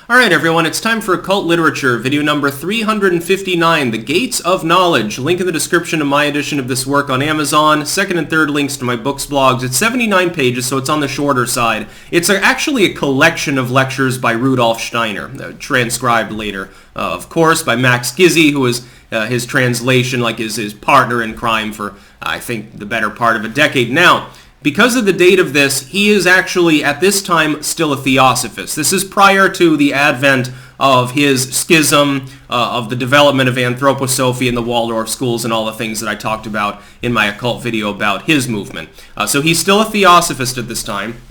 Alright everyone, it's time for Occult Literature, video number 359, The Gates of Knowledge. Link in the description to my edition of this work on Amazon. Second and third links to my books, blogs. It's 79 pages, so it's on the shorter side. It's actually a collection of lectures by Rudolf Steiner, transcribed later, of course, by Max Gizzi, who was his translation, like his partner in crime for, I think, the better part of a decade now. Because of the date of this, he is actually, at this time, still a theosophist. This is prior to the advent of his schism, of the development of anthroposophy in the Waldorf schools and all the things that I talked about in my occult video about his movement. So he's still a theosophist at this time,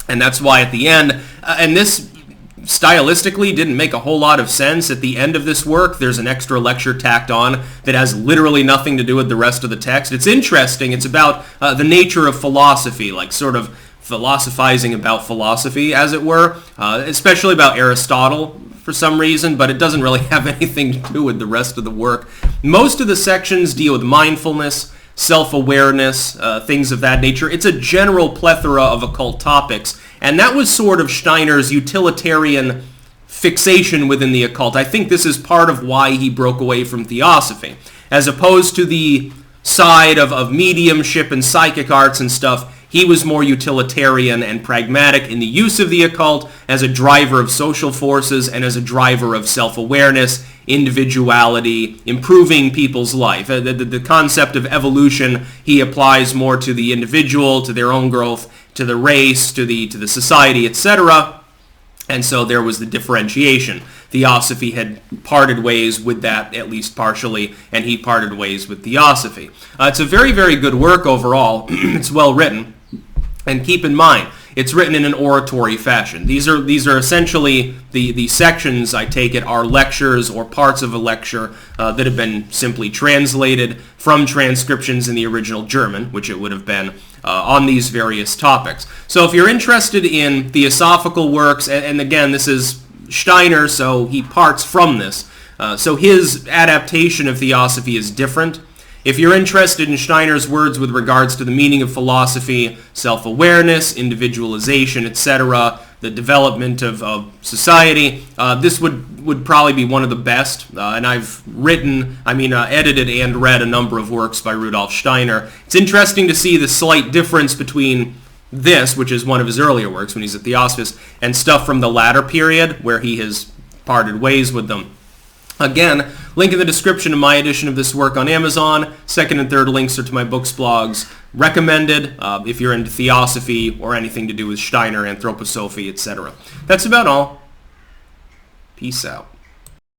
and that's why at the end, and this stylistically didn't make a whole lot of sense. At the end of this work, there's an extra lecture tacked on that has literally nothing to do with the rest of the text. It's interesting. It's about the nature of philosophy, like sort of philosophizing about philosophy, as it were, especially about Aristotle for some reason, but it doesn't really have anything to do with the rest of the work. Most of the sections deal with mindfulness, self-awareness, things of that nature. It's a general plethora of occult topics, and that was sort of Steiner's utilitarian fixation within the occult. I think this is part of why he broke away from theosophy. As opposed to the side of mediumship and psychic arts and stuff, he was more utilitarian and pragmatic in the use of the occult as a driver of social forces and as a driver of self-awareness, individuality, improving people's life. The concept of evolution he applies more to the individual, to their own growth, to the race, to the society, etc. And so there was the differentiation. Theosophy had parted ways with that, at least partially, and he parted ways with theosophy. It's a very, very good work overall. It's well written. And keep in mind, it's written in an oratory fashion. These are essentially the sections, I take it, are lectures or parts of a lecture that have been simply translated from transcriptions in the original German, which it would have been, on these various topics. So if you're interested in theosophical works, and again, this is Steiner, so he parts from this. So his adaptation of theosophy is different. If you're interested in Steiner's words with regards to the meaning of philosophy, self-awareness, individualization, etc., the development of society, this would probably be one of the best. And I've edited and read a number of works by Rudolf Steiner. It's interesting to see the slight difference between this, which is one of his earlier works when he's a theosophist, and stuff from the latter period where he has parted ways with them. Again, link in the description to my edition of this work on Amazon. Second and third links are to my books, blogs. Recommended if you're into theosophy or anything to do with Steiner, anthroposophy, etc. That's about all. Peace out.